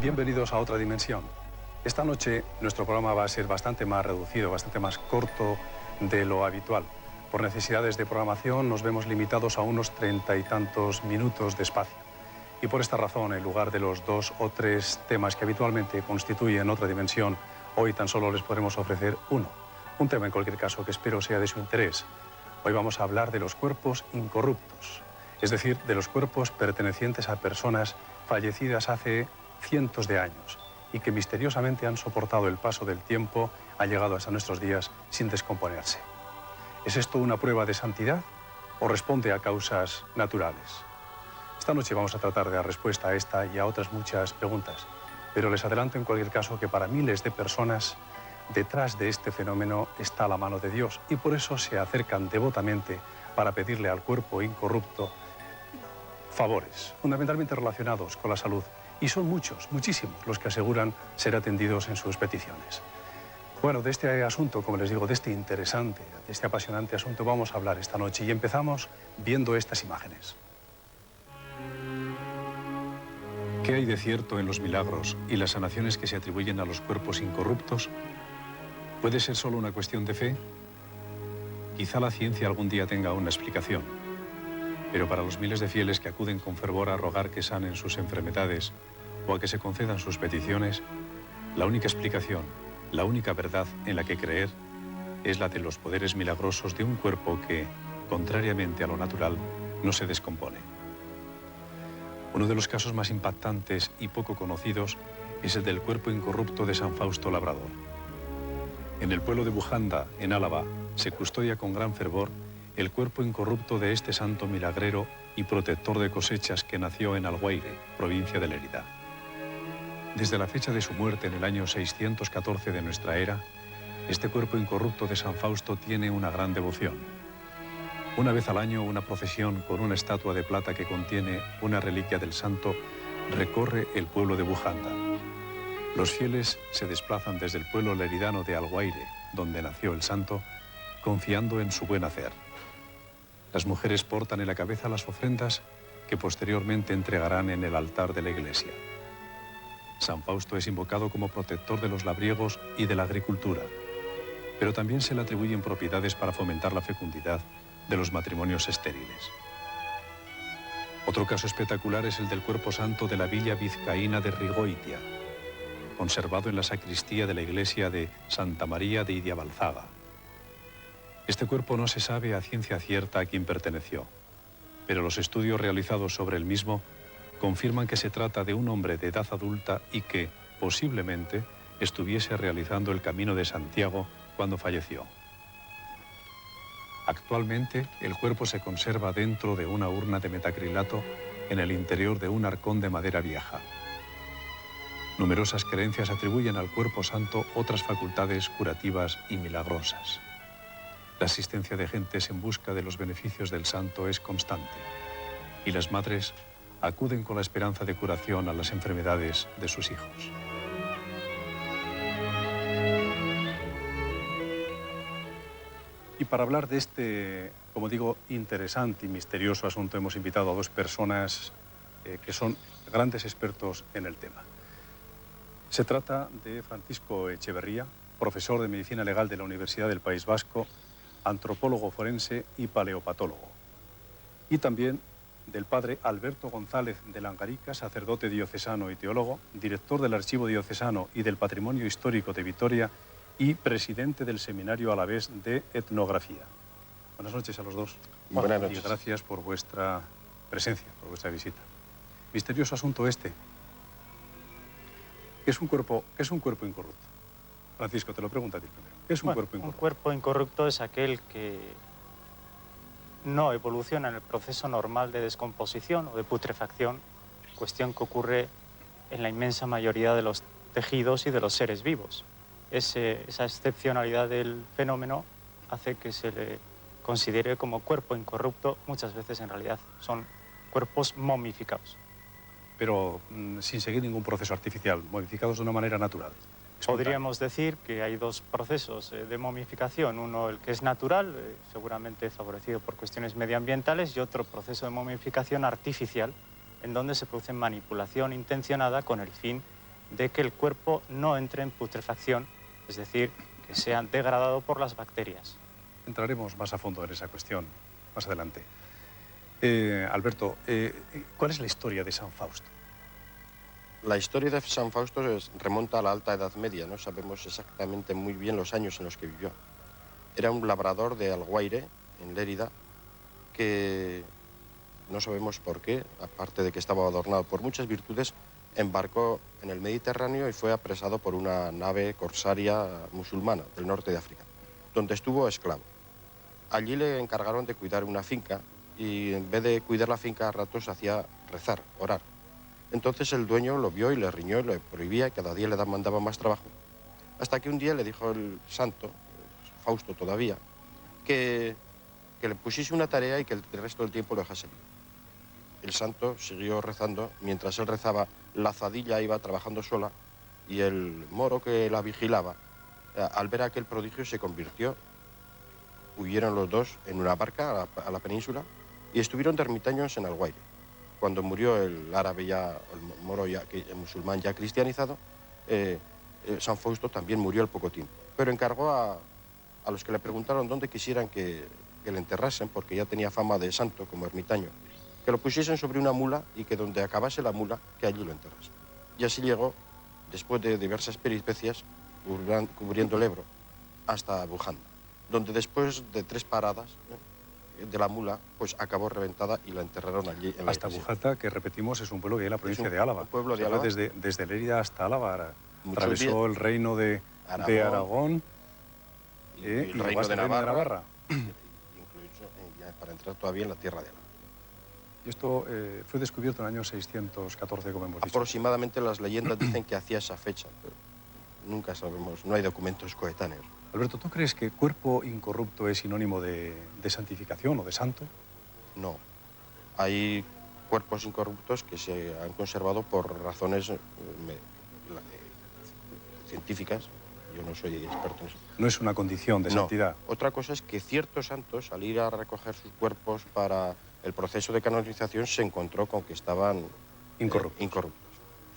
Bienvenidos a otra dimensión. Esta noche nuestro programa va a ser bastante más reducido, bastante más corto de lo habitual. Por necesidades de programación nos vemos limitados a unos 30 y tantos minutos de espacio. Y por esta razón, en lugar de los 2 o 3 temas que habitualmente constituyen otra dimensión, hoy tan solo les podremos ofrecer uno. Un tema en cualquier caso que espero sea de su interés. Hoy vamos a hablar de los cuerpos incorruptos, es decir, de los cuerpos pertenecientes a personas fallecidas hace cientos de años y que misteriosamente han soportado el paso del tiempo, han llegado hasta nuestros días sin descomponerse. ¿Es esto una prueba de santidad o responde a causas naturales? Esta noche vamos a tratar de dar respuesta a esta y a otras muchas preguntas, pero les adelanto en cualquier caso que para miles de personas detrás de este fenómeno está la mano de Dios y por eso se acercan devotamente para pedirle al cuerpo incorrupto favores, fundamentalmente relacionados con la salud. Y son muchos, muchísimos, los que aseguran ser atendidos en sus peticiones. Bueno, de este asunto, como les digo, de este interesante, de este apasionante asunto, vamos a hablar esta noche. Y empezamos viendo estas imágenes. ¿Qué hay de cierto en los milagros y las sanaciones que se atribuyen a los cuerpos incorruptos? ¿Puede ser solo una cuestión de fe? Quizá la ciencia algún día tenga una explicación. Pero para los miles de fieles que acuden con fervor a rogar que sanen sus enfermedades o a que se concedan sus peticiones, la única explicación, la única verdad en la que creer es la de los poderes milagrosos de un cuerpo que, contrariamente a lo natural, no se descompone. Uno de los casos más impactantes y poco conocidos es el del cuerpo incorrupto de San Fausto Labrador. En el pueblo de Bujanda, en Álava, se custodia con gran fervor el cuerpo incorrupto de este santo milagrero y protector de cosechas que nació en Alguaire, provincia de Lérida. Desde la fecha de su muerte en el año 614 de nuestra era, este cuerpo incorrupto de San Fausto tiene una gran devoción. Una vez al año, una procesión con una estatua de plata que contiene una reliquia del santo recorre el pueblo de Bujanda. Los fieles se desplazan desde el pueblo leridano de Alguaire, donde nació el santo, confiando en su buen hacer. Las mujeres portan en la cabeza las ofrendas que posteriormente entregarán en el altar de la iglesia. San Fausto es invocado como protector de los labriegos y de la agricultura, pero también se le atribuyen propiedades para fomentar la fecundidad de los matrimonios estériles. Otro caso espectacular es el del cuerpo santo de la villa vizcaína de Rigoitia, conservado en la sacristía de la iglesia de Santa María de Idiabalzaga. Este cuerpo no se sabe a ciencia cierta a quién perteneció, pero los estudios realizados sobre el mismo confirman que se trata de un hombre de edad adulta y que, posiblemente, estuviese realizando el Camino de Santiago cuando falleció. Actualmente, el cuerpo se conserva dentro de una urna de metacrilato en el interior de un arcón de madera vieja. Numerosas creencias atribuyen al cuerpo santo otras facultades curativas y milagrosas. La asistencia de gentes en busca de los beneficios del santo es constante y las madres acuden con la esperanza de curación a las enfermedades de sus hijos. Y para hablar de este, como digo, interesante y misterioso asunto, hemos invitado a dos personas que son grandes expertos en el tema. Se trata de Francisco Echeverría, profesor de Medicina Legal de la Universidad del País Vasco, antropólogo forense y paleopatólogo. Y también del padre Alberto González de Langarica, sacerdote diocesano y teólogo, director del Archivo Diocesano y del Patrimonio Histórico de Vitoria y presidente del Seminario Alavés de Etnografía. Buenas noches a los dos. Buenas noches. Y gracias por vuestra presencia, por vuestra visita. Misterioso asunto este. ¿Qué es un cuerpo incorrupto? Francisco, te lo pregunto a ti primero. ¿Qué es un cuerpo incorrupto? Un cuerpo incorrupto es aquel que no evoluciona en el proceso normal de descomposición o de putrefacción, cuestión que ocurre en la inmensa mayoría de los tejidos y de los seres vivos. Esa excepcionalidad del fenómeno hace que se le considere como cuerpo incorrupto. Muchas veces en realidad son cuerpos momificados. Pero sin seguir ningún proceso artificial, modificados de una manera natural. Podríamos decir que hay dos procesos de momificación, uno el que es natural, seguramente favorecido por cuestiones medioambientales, y otro proceso de momificación artificial, en donde se produce manipulación intencionada con el fin de que el cuerpo no entre en putrefacción, es decir, que sea degradado por las bacterias. Entraremos más a fondo en esa cuestión más adelante. Alberto, ¿cuál es la historia de San Fausto? La historia de San Fausto remonta a la Alta Edad Media, no sabemos exactamente muy bien los años en los que vivió. Era un labrador de Alguaire, en Lérida, que no sabemos por qué, aparte de que estaba adornado por muchas virtudes, embarcó en el Mediterráneo y fue apresado por una nave corsaria musulmana del norte de África, donde estuvo esclavo. Allí le encargaron de cuidar una finca y en vez de cuidar la finca a ratos hacía rezar, orar. Entonces el dueño lo vio y le riñó y le prohibía y cada día le mandaba más trabajo. Hasta que un día le dijo el santo, Fausto todavía, que le pusiese una tarea y que el resto del tiempo lo dejase libre. El santo siguió rezando. Mientras él rezaba, la azadilla iba trabajando sola y el moro que la vigilaba, al ver aquel prodigio, se convirtió. Huyeron los dos en una barca a la península y estuvieron de ermitaños en Alguaire. Cuando murió el árabe ya, el moro ya, el musulmán ya cristianizado, San Fausto también murió al poco tiempo. Pero encargó a los que le preguntaron dónde quisieran que le enterrasen, porque ya tenía fama de santo como ermitaño, que lo pusiesen sobre una mula y que donde acabase la mula, que allí lo enterrasen. Y así llegó, después de diversas peripecias, cubriendo el Ebro, hasta Bujanda, donde después de 3 paradas de la mula, pues acabó reventada y la enterraron allí. Hasta Bujanda, que repetimos, es un pueblo que hay en la provincia de Álava. Un pueblo de Álava. Álava. Desde Lérida hasta Álava. Atravesó el reino de Aragón y el reino de Navarra. Incluso para entrar todavía en la tierra de Álava. Y esto fue descubierto en el año 614, como hemos dicho. Aproximadamente las leyendas dicen que hacía esa fecha, pero nunca sabemos, no hay documentos coetáneos. Alberto, ¿tú crees que cuerpo incorrupto es sinónimo de santificación o de santo? No. Hay cuerpos incorruptos que se han conservado por razones científicas. Yo no soy experto en eso. No es una condición de santidad. Otra cosa es que ciertos santos, al ir a recoger sus cuerpos para el proceso de canonización, se encontró con que estaban incorruptos.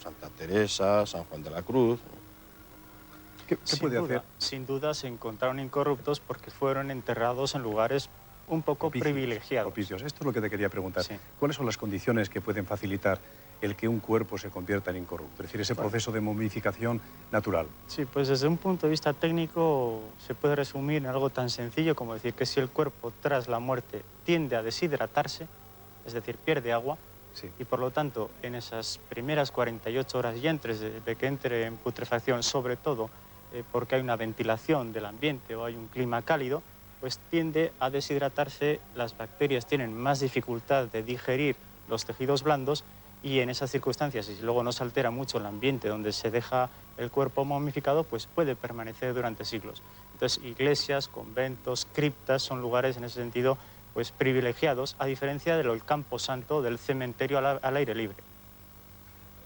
Santa Teresa, San Juan de la Cruz. ¿Qué puede hacer? Sin duda se encontraron incorruptos porque fueron enterrados en lugares un poco privilegiados. Propicios. Esto es lo que te quería preguntar. Sí. ¿Cuáles son las condiciones que pueden facilitar el que un cuerpo se convierta en incorrupto? Es decir, ese proceso de momificación natural. Sí, pues desde un punto de vista técnico se puede resumir en algo tan sencillo como decir que si el cuerpo tras la muerte tiende a deshidratarse, es decir, pierde agua, sí, y por lo tanto en esas primeras 48 horas y antes de que entre en putrefacción, sobre todo porque hay una ventilación del ambiente o hay un clima cálido, pues tiende a deshidratarse, las bacterias tienen más dificultad de digerir los tejidos blandos y en esas circunstancias, y si luego no se altera mucho el ambiente donde se deja el cuerpo momificado, pues puede permanecer durante siglos. Entonces, iglesias, conventos, criptas son lugares en ese sentido pues privilegiados, a diferencia del campo santo, del cementerio al aire libre.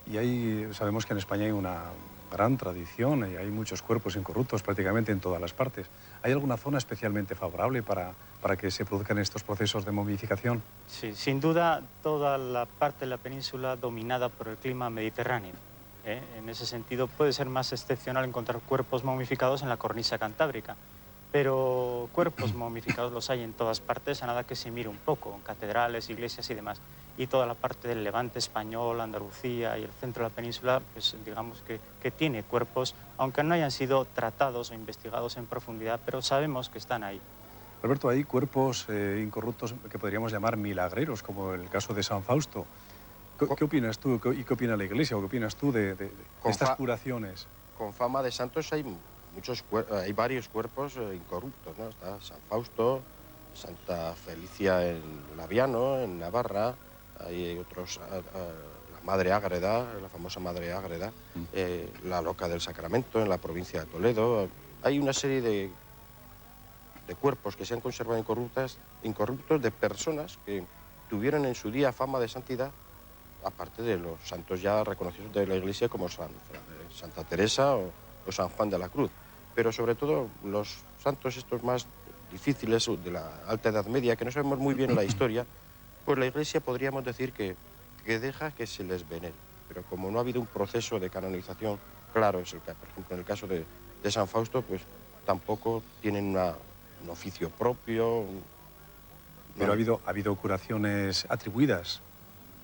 Y ahí sabemos que en España hay una gran tradición y hay muchos cuerpos incorruptos prácticamente en todas las partes. ¿Hay alguna zona especialmente favorable para que se produzcan estos procesos de momificación? Sí, sin duda toda la parte de la península dominada por el clima mediterráneo. En ese sentido puede ser más excepcional encontrar cuerpos momificados en la cornisa cantábrica, pero cuerpos momificados los hay en todas partes, a nada que se mire un poco, en catedrales, iglesias y demás. Y toda la parte del levante español, Andalucía y el centro de la península, pues digamos que tiene cuerpos, aunque no hayan sido tratados o investigados en profundidad, pero sabemos que están ahí. Alberto, hay cuerpos incorruptos que podríamos llamar milagreros, como el caso de San Fausto. ¿Qué opinas tú y qué opina la Iglesia o qué opinas tú de estas curaciones? Con fama de santos hay varios cuerpos incorruptos, ¿no? Está San Fausto, Santa Felicia en Laviano, en Navarra, hay otros, la Madre Ágreda, la famosa Madre Ágreda, la Loca del Sacramento en la provincia de Toledo. Hay una serie de cuerpos que se han conservado incorruptos de personas que tuvieron en su día fama de santidad, aparte de los santos ya reconocidos de la Iglesia como Santa Teresa o San Juan de la Cruz. Pero sobre todo los santos estos más difíciles de la Alta Edad Media, que no sabemos muy bien la historia, pues la Iglesia podríamos decir que deja que se les venere. pero como no ha habido un proceso de canonización claro, es el que, por ejemplo, en el caso de San Fausto, pues tampoco tienen un oficio propio. Pero No. ha habido curaciones atribuidas,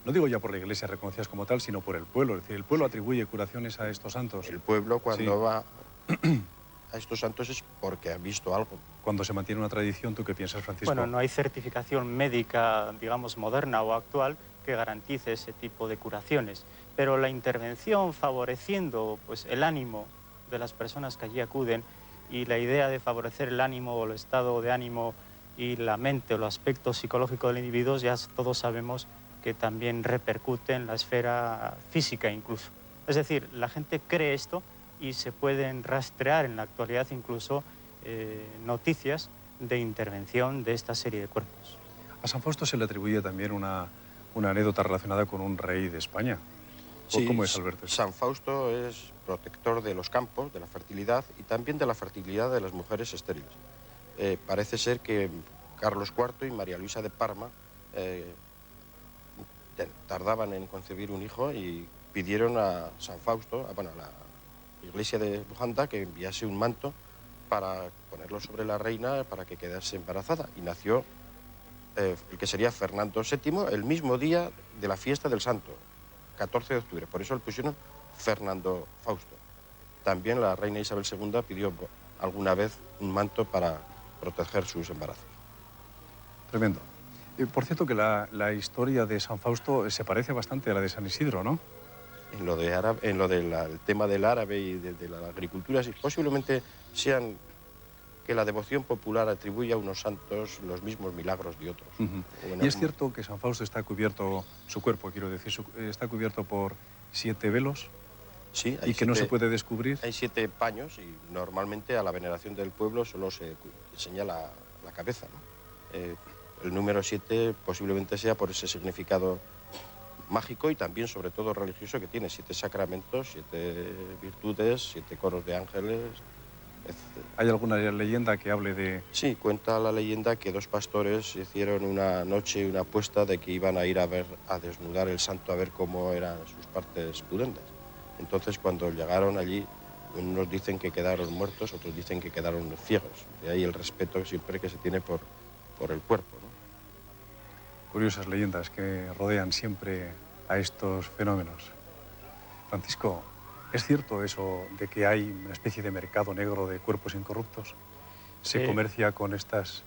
no digo ya por la Iglesia reconocidas como tal, sino por el pueblo. Es decir, el pueblo atribuye curaciones a estos santos. El pueblo cuando Sí. va a estos santos es porque ha visto algo. Cuando se mantiene una tradición, ¿tú qué piensas, Francisco? Bueno, no hay certificación médica, digamos, moderna o actual que garantice ese tipo de curaciones, pero la intervención favoreciendo pues, el ánimo de las personas que allí acuden y la idea de favorecer el ánimo o el estado de ánimo y la mente o el aspecto psicológico del individuo, ya todos sabemos que también repercute en la esfera física incluso. Es decir, la gente cree esto y se pueden rastrear en la actualidad incluso noticias de intervención de esta serie de cuerpos. A San Fausto se le atribuye también una anécdota relacionada con un rey de España. Sí, ¿Cómo es, Alberto? San Fausto es protector de los campos, de la fertilidad y también de la fertilidad de las mujeres estériles. Parece ser que Carlos IV y María Luisa de Parma tardaban en concebir un hijo y pidieron a San Fausto, a la iglesia de Bujanda, que enviase un manto para ponerlo sobre la reina para que quedase embarazada. Y nació el que sería Fernando VII el mismo día de la fiesta del santo, 14 de octubre. Por eso le pusieron Fernando Fausto. También la reina Isabel II pidió alguna vez un manto para proteger sus embarazos. Tremendo. Por cierto que la historia de San Fausto se parece bastante a la de San Isidro, ¿no? En lo del tema del árabe y de la agricultura, sí, posiblemente sean que la devoción popular atribuye a unos santos los mismos milagros de otros. Y es cierto que San Fausto está cubierto, su cuerpo quiero decir, está cubierto por 7 velos. Sí, y que no se puede descubrir. Hay 7 paños y normalmente a la veneración del pueblo solo se enseña la cabeza, ¿no? El número 7 posiblemente sea por ese significado mágico y también, sobre todo, religioso, que tiene 7 sacramentos, 7 virtudes, 7 coros de ángeles, etc. ¿Hay alguna leyenda que hable de...? Sí, cuenta la leyenda que 2 pastores hicieron una noche una apuesta de que iban a ir a desnudar el santo a ver cómo eran sus partes pudendas. Entonces, cuando llegaron allí, unos dicen que quedaron muertos, otros dicen que quedaron ciegos. De ahí el respeto siempre que se tiene por el cuerpo, ¿no? Curiosas leyendas que rodean siempre a estos fenómenos. Francisco, ¿es cierto eso de que hay una especie de mercado negro de cuerpos incorruptos? ¿Se comercia con estas...?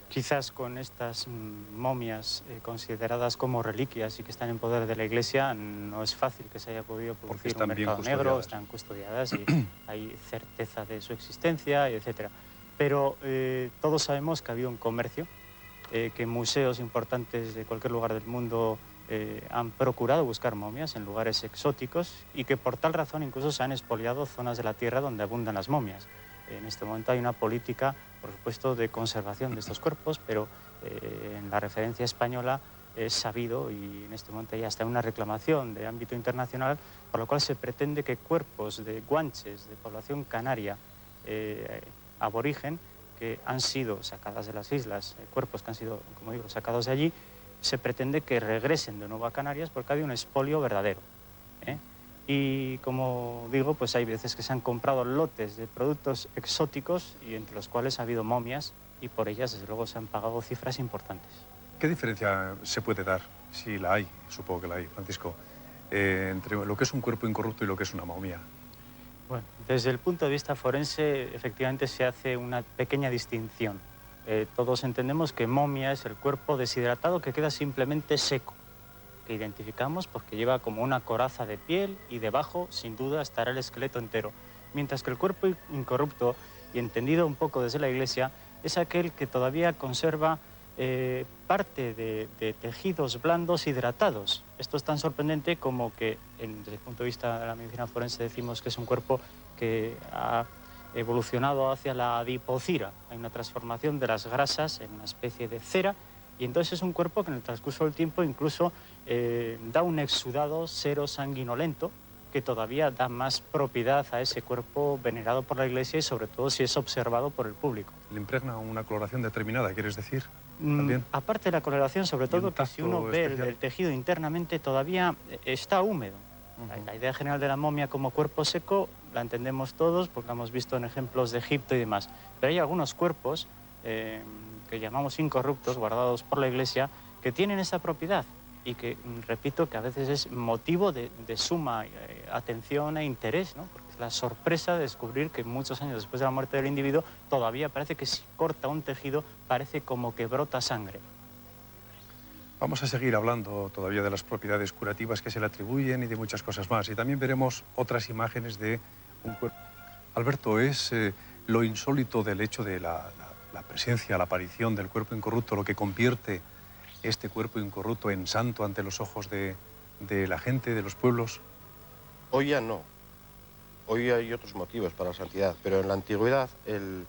Quizás con estas momias consideradas como reliquias y que están en poder de la Iglesia, no es fácil que se haya podido producir un mercado negro, están custodiadas y hay certeza de su existencia, etc. Pero todos sabemos que ha habido un comercio, que museos importantes de cualquier lugar del mundo han procurado buscar momias en lugares exóticos y que por tal razón incluso se han expoliado zonas de la tierra donde abundan las momias. En este momento hay una política, por supuesto, de conservación de estos cuerpos, pero en la referencia española es sabido y en este momento hay hasta una reclamación de ámbito internacional por lo cual se pretende que cuerpos de guanches de población canaria aborigen que han sido sacadas de las islas, cuerpos que han sido, como digo, sacados de allí, se pretende que regresen de nuevo a Canarias porque hay un expolio verdadero. Y como digo, pues hay veces que se han comprado lotes de productos exóticos y entre los cuales ha habido momias y por ellas desde luego se han pagado cifras importantes. ¿Qué diferencia se puede dar, si la hay, supongo que la hay, Francisco, entre lo que es un cuerpo incorrupto y lo que es una momia? Bueno, desde el punto de vista forense efectivamente se hace una pequeña distinción. Todos entendemos que momia es el cuerpo deshidratado que queda simplemente seco, que identificamos porque lleva como una coraza de piel y debajo, sin duda, estará el esqueleto entero. Mientras que el cuerpo incorrupto, y entendido un poco desde la Iglesia, es aquel que todavía conserva parte de tejidos blandos hidratados. Esto es tan sorprendente como que, desde el punto de vista de la medicina forense, decimos que es un cuerpo que ha evolucionado hacia la adipocira. Hay una transformación de las grasas en una especie de cera, y entonces es un cuerpo que en el transcurso del tiempo incluso da un exudado serosanguinolento que todavía da más propiedad a ese cuerpo venerado por la Iglesia y sobre todo si es observado por el público. ¿Le impregna una coloración determinada, quieres decir? ¿También? Aparte de la coloración, sobre todo que si uno ve el tejido internamente todavía está húmedo. La idea general de la momia como cuerpo seco la entendemos todos porque la hemos visto en ejemplos de Egipto y demás. Pero hay algunos cuerpos que llamamos incorruptos, guardados por la Iglesia, que tienen esa propiedad y que, repito, que a veces es motivo de suma atención e interés, ¿no? Porque es la sorpresa de descubrir que muchos años después de la muerte del individuo todavía parece que si corta un tejido parece como que brota sangre. Vamos a seguir hablando todavía de las propiedades curativas que se le atribuyen y de muchas cosas más. Y también veremos otras imágenes de un cuerpo. Alberto, ¿es lo insólito del hecho de la presencia, la aparición del cuerpo incorrupto lo que convierte este cuerpo incorrupto en santo ante los ojos de la gente, de los pueblos? Hoy ya no. Hoy hay otros motivos para la santidad, pero en la antigüedad el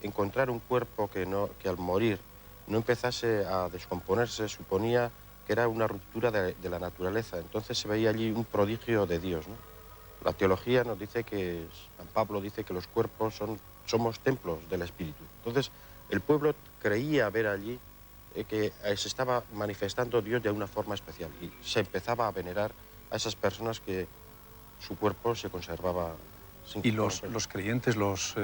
encontrar un cuerpo que al morir no empezase a descomponerse suponía que era una ruptura de la naturaleza. Entonces se veía allí un prodigio de Dios, ¿no? La teología nos dice que, San Pablo dice que los cuerpos somos templos del Espíritu. Entonces el pueblo creía ver allí que se estaba manifestando Dios de una forma especial y se empezaba a venerar a esas personas que su cuerpo se conservaba sin Y corromper. los creyentes, los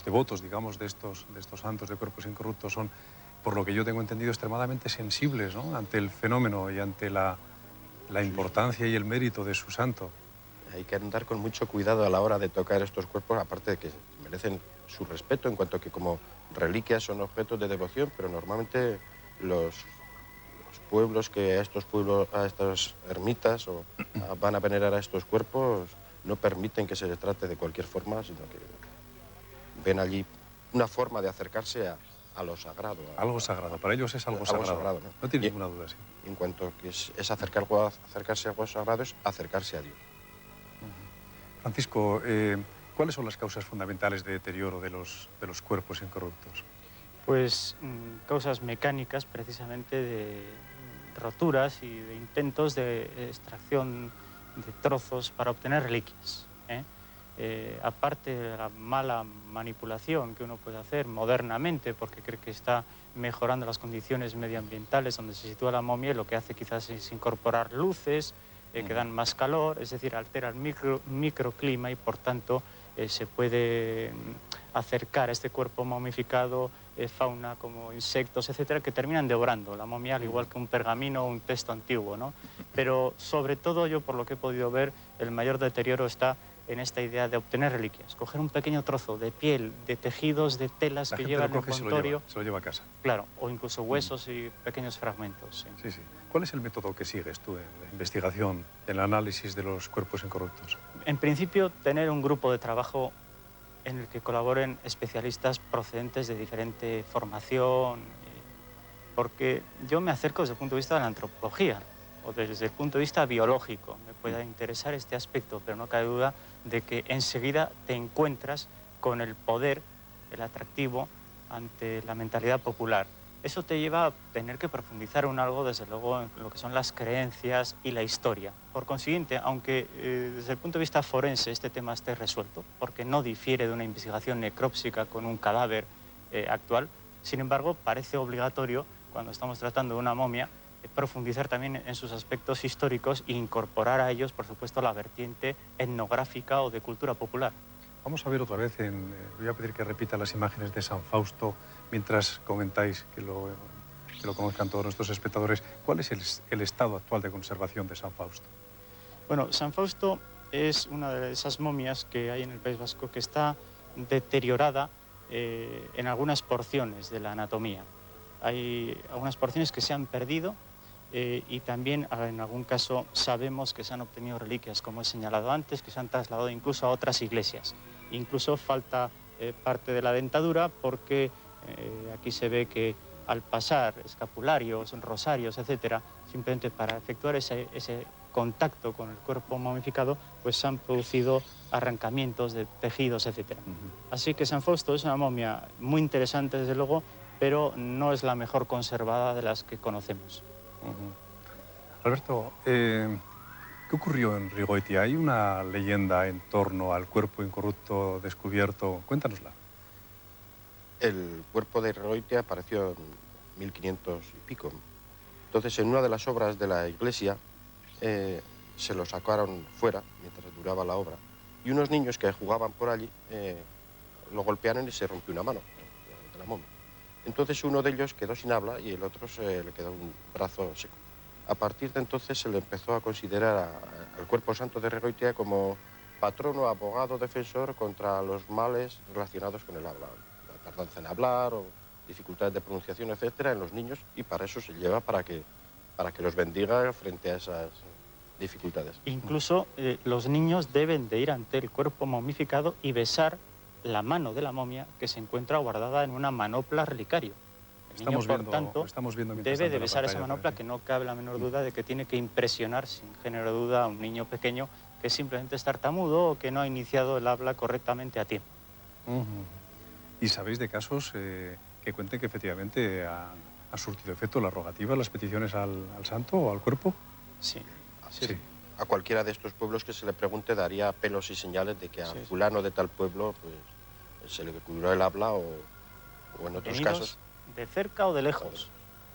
devotos, digamos, de estos santos de cuerpos incorruptos son, por lo que yo tengo entendido, extremadamente sensibles, ¿no?, ante el fenómeno y ante la importancia y el mérito de su santo. Hay que andar con mucho cuidado a la hora de tocar estos cuerpos, aparte de que merecen su respeto en cuanto a que como reliquias son objetos de devoción, pero normalmente los pueblos que a estas ermitas van a venerar a estos cuerpos no permiten que se les trate de cualquier forma, sino que ven allí una forma de acercarse a lo sagrado. Algo sagrado, para ellos es algo sagrado. ¿no? No tiene ninguna duda, sí. En cuanto que es acercarse a algo sagrado, es acercarse a Dios. Francisco, ¿cuáles son las causas fundamentales de deterioro de los cuerpos incorruptos? Pues causas mecánicas, precisamente de roturas y de intentos de extracción de trozos para obtener reliquias, ¿eh? Aparte de la mala manipulación que uno puede hacer modernamente porque cree que está mejorando las condiciones medioambientales donde se sitúa la momia, y lo que hace quizás es incorporar luces que dan más calor, es decir, altera el microclima y por tanto se puede acercar a este cuerpo momificado fauna como insectos, etcétera, que terminan devorando la momia, al igual que un pergamino o un texto antiguo, ¿no? Pero sobre todo yo, por lo que he podido ver, el mayor deterioro está en esta idea de obtener reliquias, coger un pequeño trozo de piel, de tejidos, de telas que llevan el envoltorio, se lo lleva a casa. claro, o incluso huesos y pequeños fragmentos. Sí. Sí. ¿Cuál es el método que sigues tú en la investigación, en el análisis de los cuerpos incorruptos? En principio, tener un grupo de trabajo en el que colaboren especialistas procedentes de diferente formación, porque yo me acerco desde el punto de vista de la antropología o desde el punto de vista biológico. Me puede interesar este aspecto, pero no cabe duda de que enseguida te encuentras con el poder, el atractivo ante la mentalidad popular. Eso te lleva a tener que profundizar en algo, desde luego, en lo que son las creencias y la historia. Por consiguiente, aunque desde el punto de vista forense este tema esté resuelto, porque no difiere de una investigación necrópsica con un cadáver actual, sin embargo, parece obligatorio, cuando estamos tratando de una momia, profundizar también en sus aspectos históricos e incorporar a ellos, por supuesto, la vertiente etnográfica o de cultura popular. Vamos a ver otra vez, voy a pedir que repita las imágenes de San Fausto mientras comentáis, que lo conozcan todos nuestros espectadores. ¿Cuál es el estado actual de conservación de San Fausto? Bueno, San Fausto es una de esas momias que hay en el País Vasco que está deteriorada en algunas porciones de la anatomía. Hay algunas porciones que se han perdido y también en algún caso sabemos que se han obtenido reliquias, como he señalado antes, que se han trasladado incluso a otras iglesias. Incluso falta parte de la dentadura porque aquí se ve que al pasar escapularios, rosarios, etcétera, simplemente para efectuar ese contacto con el cuerpo momificado, pues se han producido arrancamientos de tejidos, etcétera. Así que San Fausto es una momia muy interesante, desde luego, pero no es la mejor conservada de las que conocemos. Alberto, ¿qué ocurrió en Rigoitia? ¿Hay una leyenda en torno al cuerpo incorrupto descubierto? Cuéntanosla. El cuerpo de Rigoitia apareció en 1500 y pico. Entonces, en una de las obras de la iglesia, se lo sacaron fuera mientras duraba la obra, y unos niños que jugaban por allí lo golpearon y se rompió una mano de la momia. Entonces uno de ellos quedó sin habla y el otro le quedó un brazo seco. A partir de entonces se le empezó a considerar al Cuerpo Santo de Regoitia como patrono, abogado, defensor contra los males relacionados con el habla, la tardanza en hablar o dificultades de pronunciación, etcétera, en los niños, y para eso se lleva para que los bendiga frente a esas dificultades. Incluso los niños deben de ir ante el cuerpo momificado y besar la mano de la momia que se encuentra guardada en una manopla relicario. El niño, por tanto, debe de besar esa manopla, que no cabe la menor duda de que tiene que impresionar, sin género de duda, a un niño pequeño que simplemente es tartamudo o que no ha iniciado el habla correctamente a tiempo. ¿Y sabéis de casos que cuenten que efectivamente ha surtido efecto la rogativa, las peticiones al santo o al cuerpo? Sí. Sí. A cualquiera de estos pueblos que se le pregunte daría pelos y señales de que a fulano de tal pueblo pues, se le curó el habla o en otros casos. De cerca o de lejos,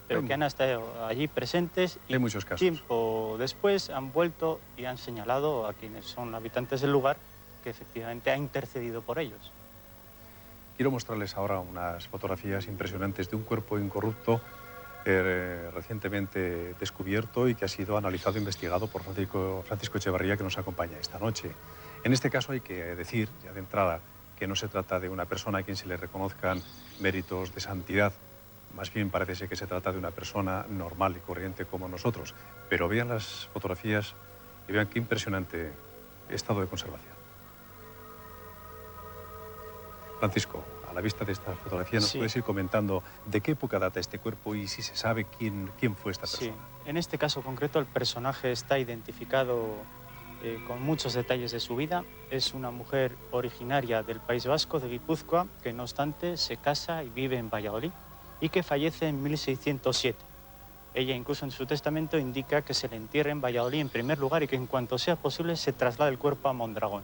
pero que han estado allí presentes y muchos casos. Tiempo después han vuelto y han señalado a quienes son habitantes del lugar que efectivamente ha intercedido por ellos. Quiero mostrarles ahora unas fotografías impresionantes de un cuerpo incorrupto recientemente descubierto y que ha sido analizado e investigado por Francisco Echevarría, que nos acompaña esta noche. En este caso hay que decir, ya de entrada, que no se trata de una persona a quien se le reconozcan méritos de santidad. Más bien parece ser que se trata de una persona normal y corriente como nosotros. Pero vean las fotografías y vean qué impresionante estado de conservación. Francisco, a la vista de esta fotografía, ¿nos puedes ir comentando de qué época data este cuerpo y si se sabe quién fue esta persona? Sí, en este caso concreto el personaje está identificado con muchos detalles de su vida. Es una mujer originaria del País Vasco, de Guipúzcoa, que no obstante se casa y vive en Valladolid y que fallece en 1607. Ella incluso en su testamento indica que se le entierre en Valladolid en primer lugar y que en cuanto sea posible se traslade el cuerpo a Mondragón.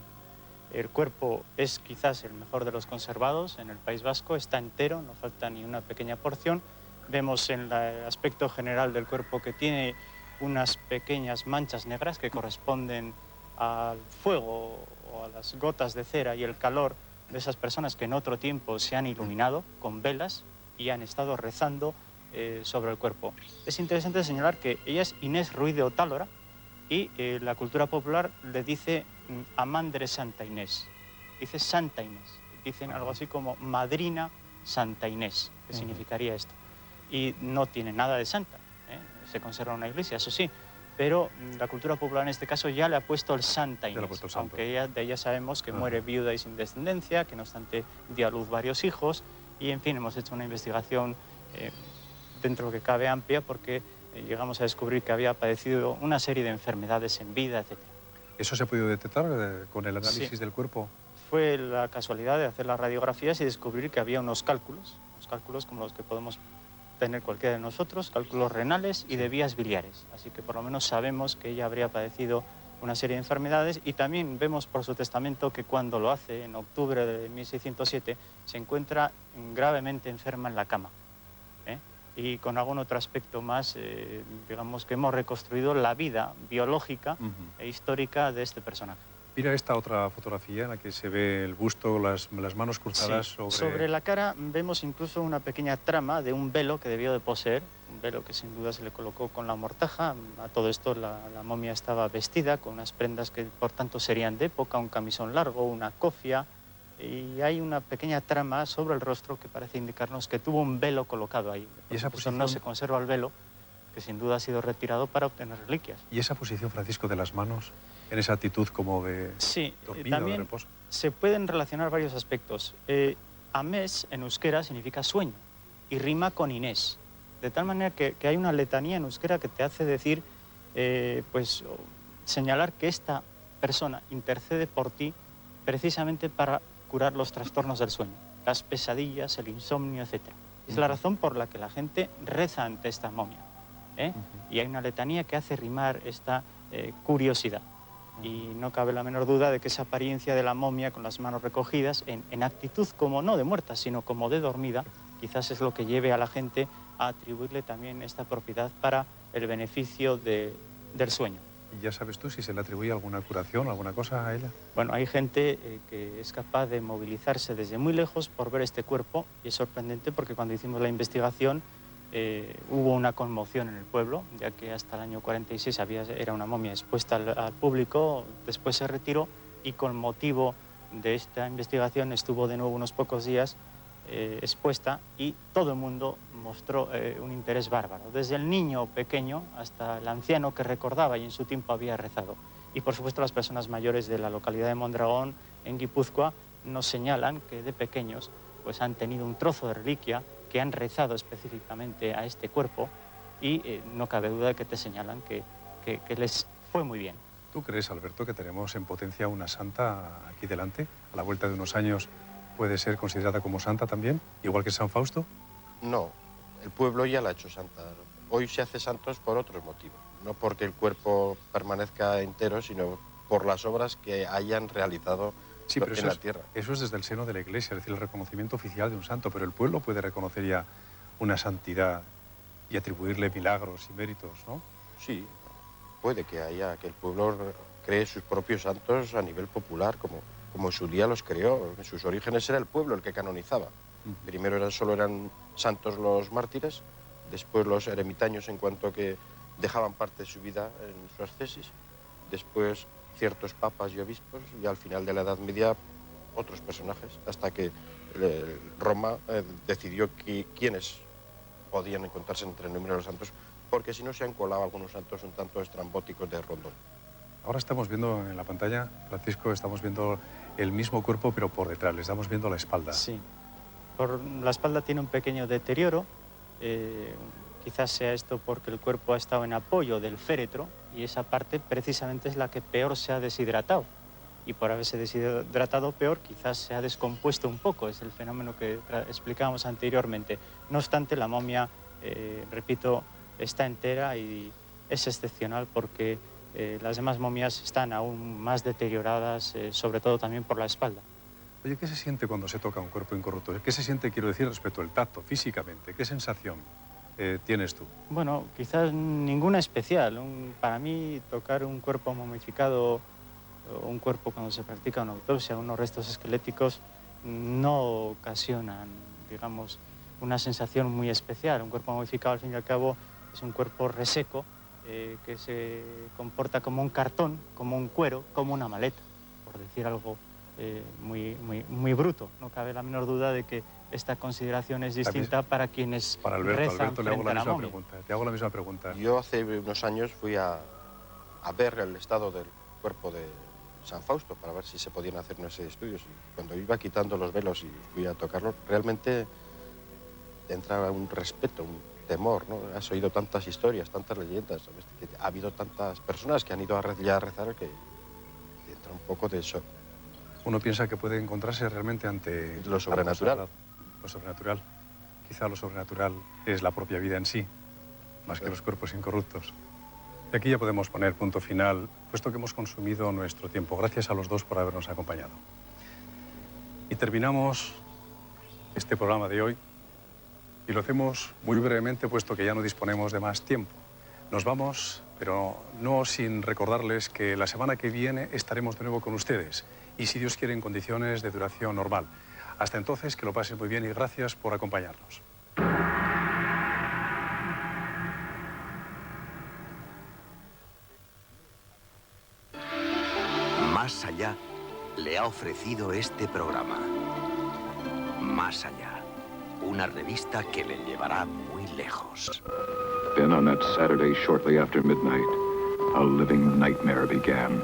El cuerpo es quizás el mejor de los conservados en el País Vasco, está entero, no falta ni una pequeña porción. Vemos en el aspecto general del cuerpo que tiene unas pequeñas manchas negras que corresponden al fuego o a las gotas de cera y el calor de esas personas que en otro tiempo se han iluminado con velas y han estado rezando sobre el cuerpo. Es interesante señalar que ella es Inés Ruiz de Otálora y la cultura popular le dice Amandre Santa Inés. Dice Santa Inés. Dicen algo así como Madrina Santa Inés, que significaría esto. Y no tiene nada de santa. Se conserva una iglesia, eso sí, pero la cultura popular en este caso ya le ha puesto el Santa Inés, aunque de ella sabemos que muere viuda y sin descendencia, que no obstante dio a luz varios hijos, y en fin, hemos hecho una investigación dentro de lo que cabe amplia, porque llegamos a descubrir que había padecido una serie de enfermedades en vida, etc. ¿Eso se ha podido detectar con el análisis del cuerpo? Fue la casualidad de hacer las radiografías y descubrir que había unos cálculos como los que podemos tener cualquiera de nosotros, cálculos renales y de vías biliares. Así que por lo menos sabemos que ella habría padecido una serie de enfermedades y también vemos por su testamento que cuando lo hace, en octubre de 1607, se encuentra gravemente enferma en la cama. Y con algún otro aspecto más, digamos que hemos reconstruido la vida biológica e histórica de este personaje. Mira esta otra fotografía en la que se ve el busto, las manos cruzadas sobre la cara vemos incluso una pequeña trama de un velo que debió de poseer, un velo que sin duda se le colocó con la mortaja. A todo esto la momia estaba vestida con unas prendas que por tanto serían de época, un camisón largo, una cofia, y hay una pequeña trama sobre el rostro que parece indicarnos que tuvo un velo colocado ahí. ¿Y esa posición? No se conserva el velo, que sin duda ha sido retirado para obtener reliquias. ¿Y esa posición, Francisco, de las manos, en esa actitud como de dormida, también de reposo? Se pueden relacionar varios aspectos. Amés en euskera significa sueño y rima con Inés. De tal manera que hay una letanía en euskera que te hace decir, señalar que esta persona intercede por ti precisamente para curar los trastornos del sueño, las pesadillas, el insomnio, etc. Es la razón por la que la gente reza ante esta momia. Y hay una letanía que hace rimar esta curiosidad. Y no cabe la menor duda de que esa apariencia de la momia con las manos recogidas, en actitud como no de muerta, sino como de dormida, quizás es lo que lleve a la gente a atribuirle también esta propiedad para el beneficio del sueño. ¿Y ya sabes tú si se le atribuye alguna curación, alguna cosa a ella? Bueno, hay gente que es capaz de movilizarse desde muy lejos por ver este cuerpo, y es sorprendente porque cuando hicimos la investigación hubo una conmoción en el pueblo, ya que hasta el año 46 era una momia expuesta al público, después se retiró y con motivo de esta investigación estuvo de nuevo unos pocos días expuesta y todo el mundo mostró un interés bárbaro, desde el niño pequeño hasta el anciano que recordaba y en su tiempo había rezado. Y por supuesto las personas mayores de la localidad de Mondragón, en Guipúzcoa, nos señalan que de pequeños pues, han tenido un trozo de reliquia, que han rezado específicamente a este cuerpo y no cabe duda de que te señalan que les fue muy bien. ¿Tú crees, Alberto, que tenemos en potencia una santa aquí delante? A la vuelta de unos años puede ser considerada como santa también, igual que San Fausto. No, el pueblo ya la ha hecho santa. Hoy se hace santos por otros motivos. No porque el cuerpo permanezca entero, sino por las obras que hayan realizado en la tierra. Eso es desde el seno de la Iglesia, es decir, el reconocimiento oficial de un santo, pero el pueblo puede reconocer ya una santidad y atribuirle milagros y méritos, ¿no? Sí, puede que el pueblo cree sus propios santos a nivel popular, como en su día los creó. En sus orígenes era el pueblo el que canonizaba. Primero solo eran santos los mártires, después los eremitaños en cuanto que dejaban parte de su vida en su ascesis, después ciertos papas y obispos, y al final de la Edad Media otros personajes, hasta que Roma decidió quiénes podían encontrarse entre el número de los santos, porque si no se han colado algunos santos un tanto estrambóticos de Rondón. Ahora estamos viendo en la pantalla, Francisco, estamos viendo el mismo cuerpo, pero por detrás, le estamos viendo la espalda. Sí, por la espalda tiene un pequeño deterioro, quizás sea esto porque el cuerpo ha estado en apoyo del féretro y esa parte precisamente es la que peor se ha deshidratado. Y por haberse deshidratado peor, quizás se ha descompuesto un poco, es el fenómeno que explicábamos anteriormente. No obstante, la momia, repito, está entera y es excepcional porque las demás momias están aún más deterioradas, sobre todo también por la espalda. Oye, ¿qué se siente cuando se toca un cuerpo incorrupto? ¿Qué se siente, quiero decir, respecto al tacto, físicamente? ¿Qué sensación tienes tú? Bueno, quizás ninguna especial. Para mí, tocar un cuerpo momificado, un cuerpo cuando se practica una autopsia, unos restos esqueléticos, no ocasionan, digamos, una sensación muy especial. Un cuerpo momificado, al fin y al cabo, es un cuerpo reseco, que se comporta como un cartón, como un cuero, como una maleta, por decir algo muy bruto. No cabe la menor duda de que esta consideración es distinta para quienes rezan Alberto, le hago frente a la momia. te hago la misma pregunta. Yo hace unos años fui a ver el estado del cuerpo de San Fausto para ver si se podían hacer unos estudios. Y cuando iba quitando los velos y fui a tocarlo, realmente te entra un respeto, un temor, ¿no? Has oído tantas historias, tantas leyendas, ¿sabes? Que ha habido tantas personas que han ido a rezar que te entra un poco de eso. Uno piensa que puede encontrarse realmente ante lo sobrenatural. Lo sobrenatural. Quizá lo sobrenatural es la propia vida en sí, más que los cuerpos incorruptos. Y aquí ya podemos poner punto final, puesto que hemos consumido nuestro tiempo. Gracias a los dos por habernos acompañado. Y terminamos este programa de hoy. Y lo hacemos muy brevemente, puesto que ya no disponemos de más tiempo. Nos vamos, pero no sin recordarles que la semana que viene estaremos de nuevo con ustedes. Y si Dios quiere, en condiciones de duración normal. Hasta entonces, que lo pasen muy bien y gracias por acompañarnos. Más Allá le ha ofrecido este programa. Más Allá. Una revista que le llevará muy lejos. Then on that Saturday shortly after midnight, a living nightmare began.